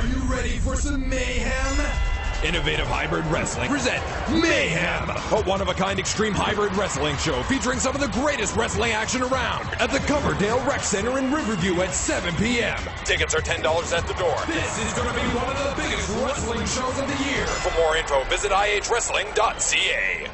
you ready for some mayhem? Innovative Hybrid Wrestling present Mayhem, a one-of-a-kind extreme hybrid wrestling show featuring some of the greatest wrestling action around at the Coverdale Rec Center in Riverview at 7 p.m. Tickets are $10 at the door. This is going to be one of the biggest wrestling shows of the year. For more info, visit ihwrestling.ca.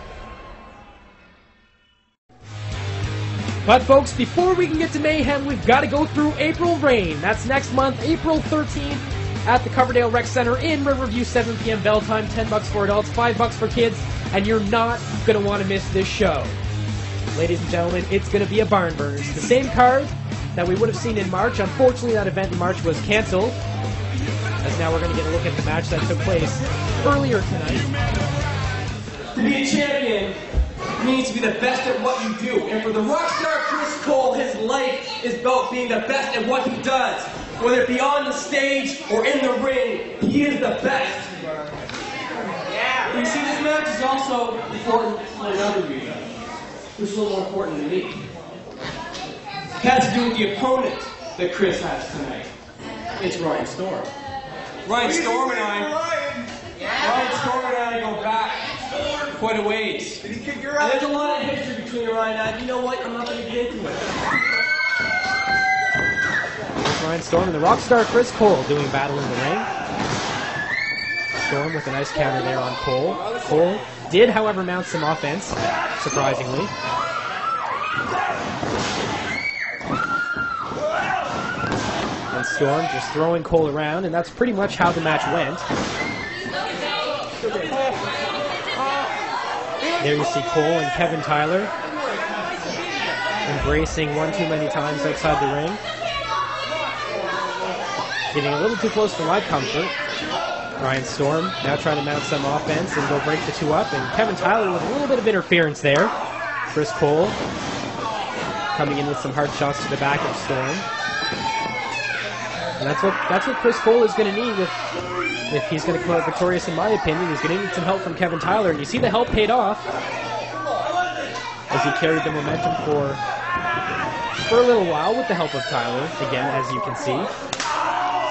But folks, before we can get to Mayhem, we've got to go through April Rain. That's next month, April 13th, at the Coverdale Rec Center in Riverview, 7 p.m. bell time, $10 for adults, $5 for kids, and you're not going to want to miss this show. Ladies and gentlemen, it's going to be a barn burner. It's the same card that we would have seen in March. Unfortunately, that event in March was canceled, as now we're going to get a look at the match that took place earlier tonight. To be a champion means to be the best at what you do. And for the Rockstar Chris Cole, his life is about being the best at what he does. Whether it be on the stage or in the ring, he is the best. Yeah. You see, this match is also important for another reason, which is a little more important to me. It has to do with the opponent that Chris has tonight. It's Ryan Storm. Ryan Storm and I go back quite a ways. Did he kick your ass? There's a lot of history between Ryan and I. You know what? I'm not going to get into it. Ryan Storm and the Rockstar Chris Cole doing battle in the ring. Storm with a nice counter there on Cole. Cole did, however, mount some offense, surprisingly. And Storm just throwing Cole around, and that's pretty much how the match went. There you see Cole and Kevin Tyler embracing one too many times outside the ring. Getting a little too close for my comfort. Ryan Storm now trying to mount some offense and go break the two up. And Kevin Tyler with a little bit of interference there. Chris Cole coming in with some hard shots to the back of Storm. And that's what Chris Cole is going to need if he's going to come out victorious, in my opinion. He's going to need some help from Kevin Tyler. And you see the help paid off as he carried the momentum for a little while with the help of Tyler, again, as you can see.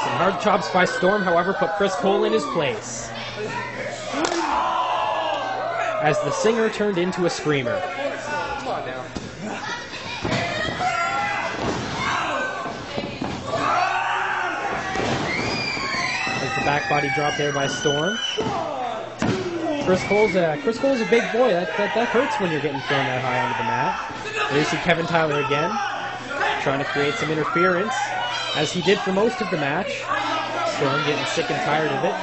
Some hard chops by Storm, however, put Chris Cole in his place, as the singer turned into a screamer. Come on now. There's the back body drop there by Storm. Chris Cole's a big boy. That hurts when you're getting thrown that high onto the mat. There you see Kevin Tyler again, trying to create some interference, as he did for most of the match. Storm getting sick and tired of it.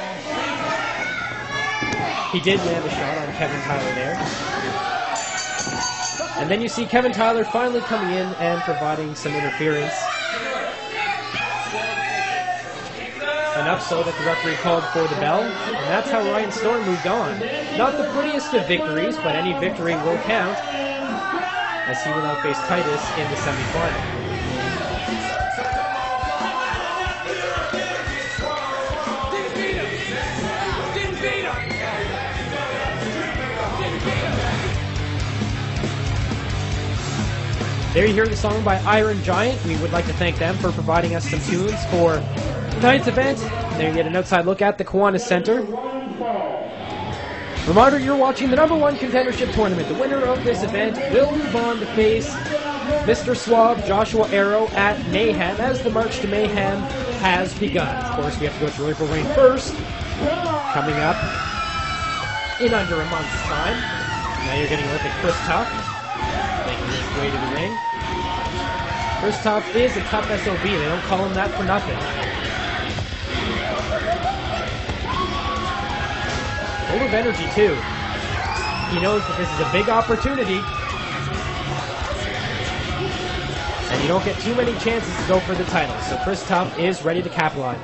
He did land a shot on Kevin Tyler there. And then you see Kevin Tyler finally coming in and providing some interference. Enough so that the referee called for the bell. And that's how Ryan Storm moved on. Not the prettiest of victories, but any victory will count, as he will now face Titus in the semifinal. There you hear the song by Iron Giant. We would like to thank them for providing us some tunes for tonight's event. There you get an outside look at the Kiwanis Center. Reminder, you're watching the #1 contendership tournament. The winner of this event will move on to face Mr. Suave, Joshua Arrow, at Mayhem, as the march to Mayhem has begun. Of course, we have to go through April Rain first, coming up in under a month's time. Now you're getting a look at Chris Tuff, making his way to the ring. Chris Tuff is a tough SOB. They don't call him that for nothing. Full of energy, too. He knows that this is a big opportunity, and you don't get too many chances to go for the title. So Chris Tuff is ready to capitalize.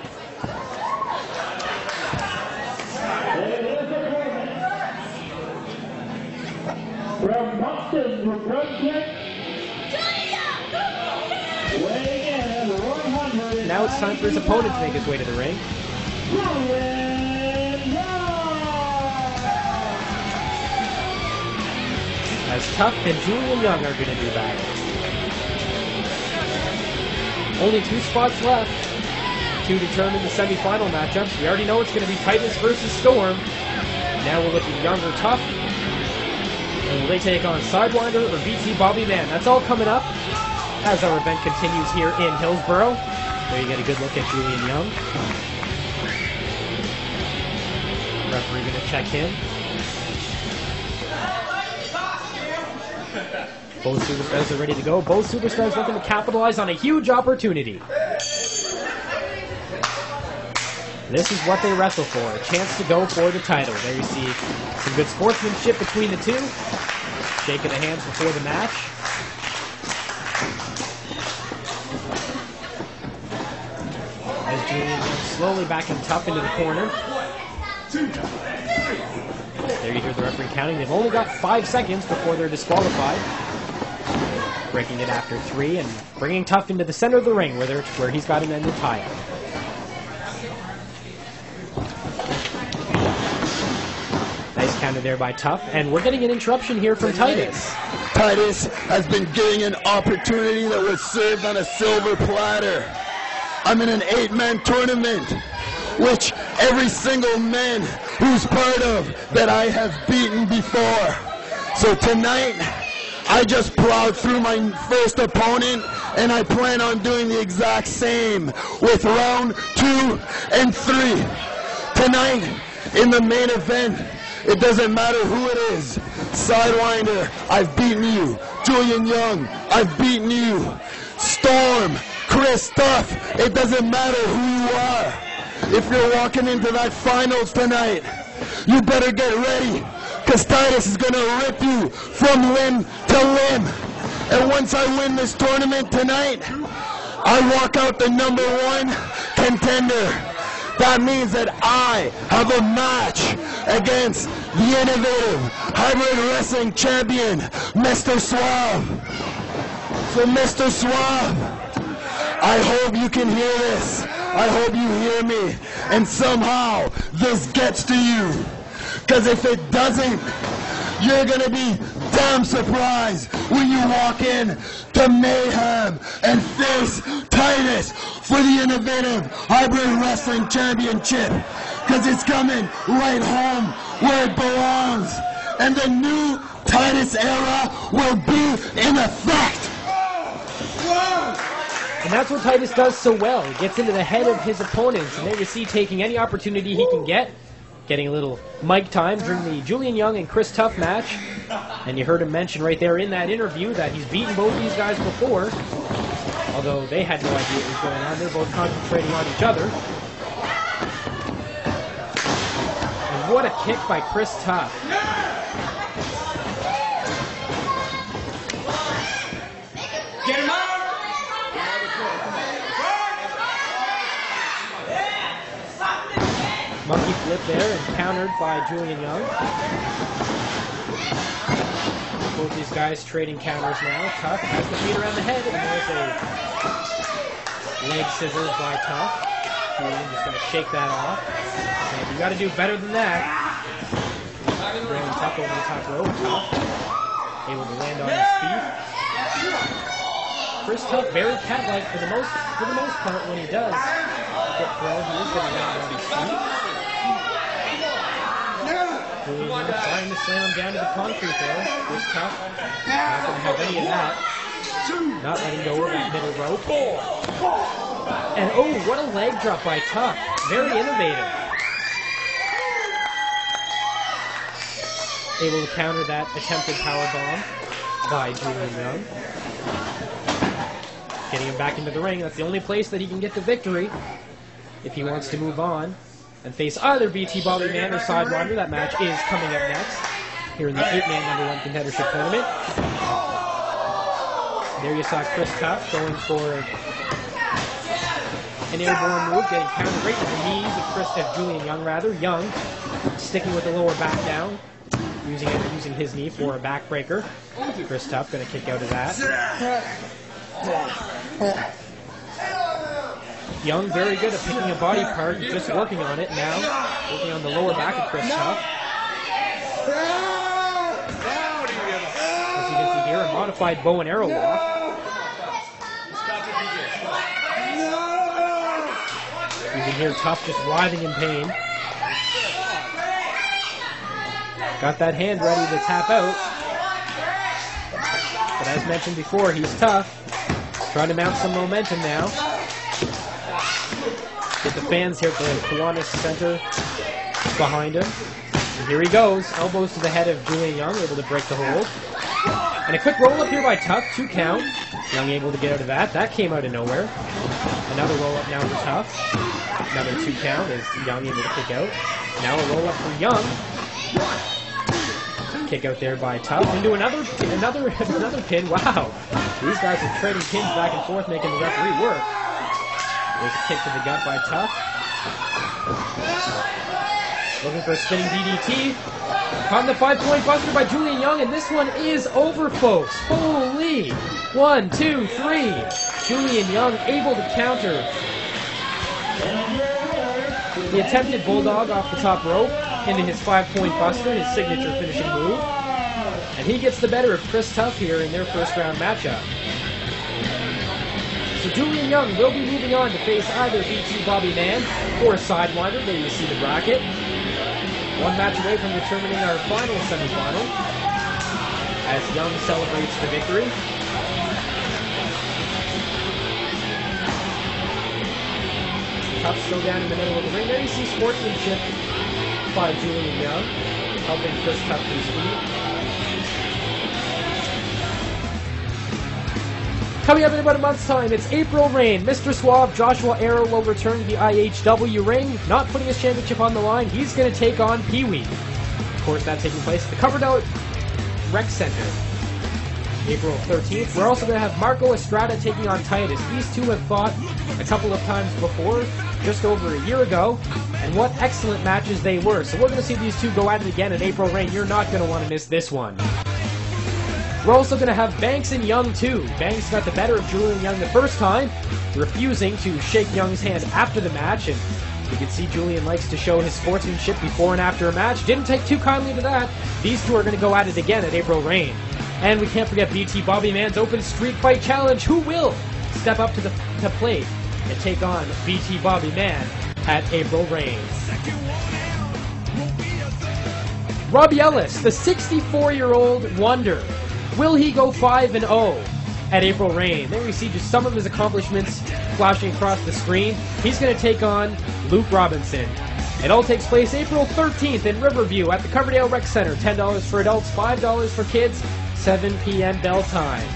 From Boston, Nebraska, weighing in at 100. Now it's time for his opponent to make his way to the ring. As Tuff and Julian Young are going to do battle. Only 2 spots left. to determine the semifinal matchups. We already know it's going to be Titus versus Storm. Now we'll look at Young or Tough. And will they take on Sidewinder or BT Bobby Man? That's all coming up as our event continues here in Hillsborough. There you get a good look at Julian Young. Referee going to check him. Both superstars are ready to go. Both superstars looking to capitalize on a huge opportunity. This is what they wrestle for, a chance to go for the title. There you see some good sportsmanship between the two. Shaking the hands before the match. As Julian slowly backing Tough into the corner. There you hear the referee counting. They've only got 5 seconds before they're disqualified. Breaking it after 3 and bringing Tough into the center of the ring where he's got an ended tie-up. Nice counter there by Tough, and we're getting an interruption here from Titus. Titus has been getting an opportunity that was served on a silver platter. I'm in an 8-man tournament, which every single man who's part of that I have beaten before. So tonight, I just plowed through my first opponent, and I plan on doing the exact same with round 2 and 3. Tonight, in the main event, it doesn't matter who it is. Sidewinder, I've beaten you. Julian Young, I've beaten you. Storm, Chris Tough, it doesn't matter who you are. If you're walking into that finals tonight, you better get ready, because Titus is going to rip you from limb to limb. And once I win this tournament tonight, I walk out the #1 contender. That means that I have a match against the innovative hybrid wrestling champion, Mr. Suave. So Mr. Suave, I hope you can hear this. I hope you hear me. And somehow this gets to you. Because if it doesn't, you're going to be damn surprised when you walk in to Mayhem and face Titus for the innovative hybrid wrestling championship. Because it's coming right home where it belongs. And the new Titus era will be in effect. And that's what Titus does so well. He gets into the head of his opponents, and there you see taking any opportunity he can get. Getting a little mic time during the Julian Young and Chris Tough match. And you heard him mention right there in that interview that he's beaten both these guys before. Although they had no idea what was going on. They're both concentrating on each other. And what a kick by Chris Tough. Get him out! Monkey flip there and countered by Julian Young. Both these guys trading counters now. Tough has the feet around the head, and there's a leg scissors by Tough. Julian just going to shake that off. And you got to do better than that. Bringing Tough over the top rope. Tough able to land on his feet. Chris Tough very cat-like for the most part when he does get thrown. He is going to land on his feet. Julian Young trying to slam him down to the concrete there. Chris Tough not going to have any of that. Not letting go of that middle rope. And oh, what a leg drop by Tough. Very innovative. Able to counter that attempted power bomb by Julian Young. Getting him back into the ring. That's the only place that he can get the victory if he wants to move on and face either BT Bobby Man or Sidewinder. That match is coming up next here in the 8-man #1 contendership tournament. There you saw Chris Tough going for an airborne move, getting countered right to the knees of Julian Young rather. Young sticking with the lower back down, using his knee for a backbreaker. Chris Tough going to kick out of that. Young very good at picking a body part, just working on it now. Working on the lower back of Chris Tough. As you can see here, a modified bow and arrow lock. You can hear Tough just writhing in pain. Got that hand ready to tap out. But as mentioned before, he's Tough. Trying to mount some momentum now. Get the fans here at the Kiwanis Center behind him. And here he goes. Elbows to the head of Julian Young, able to break the hold. And a quick roll-up here by Tough, 2 count. Young able to get out of that. That came out of nowhere. Another roll-up now for Tough. Another 2 count as Young able to kick out. Now a roll-up for Young. Kick out there by Tough. Into another pin. Wow. These guys are trading pins back and forth, making the referee work. There's a kick to the gut by Tough. Looking for a spinning DDT. Caught the 5-point buster by Julian Young, and this one is over, folks. Holy! 1, 2, 3. Julian Young able to counter the attempted bulldog off the top rope into his 5-point buster, his signature finishing move. And he gets the better of Chris Tough here in their first round matchup. So Julian Young will be moving on to face either BT Bobby Man or a Sidewinder. There you see the bracket. One match away from determining our final semifinal as Young celebrates the victory. Tough still down in the middle of the ring. There you see sportsmanship by Julian Young, helping Chris Tough to his feet. Coming up in about a month's time, it's April Rain. Mr. Suave, Joshua Arrow, will return to the IHW ring. Not putting his championship on the line, he's going to take on Pee-wee. Of course, that's taking place at the Coverdale Rec Center, April 13th. We're also going to have Marco Estrada taking on Titus. These two have fought a couple of times before, just over a year ago, and what excellent matches they were. So we're going to see these two go at it again in April Rain. You're not going to want to miss this one. We're also going to have Banks and Young too. Banks got the better of Julian Young the first time, refusing to shake Young's hand after the match, and you can see Julian likes to show his sportsmanship before and after a match. Didn't take too kindly to that. These two are going to go at it again at April Rain. And we can't forget BT Bobby Man's Open Street Fight Challenge. Who will step up to the plate and take on BT Bobby Man at April Rain? Robbie Ellis, the 64-year-old wonder. Will he go 5-0 at April Rain? There we see just some of his accomplishments flashing across the screen. He's going to take on Luke Robinson. It all takes place April 13th in Riverview at the Coverdale Rec Center. $10 for adults, $5 for kids, 7 p.m. bell time.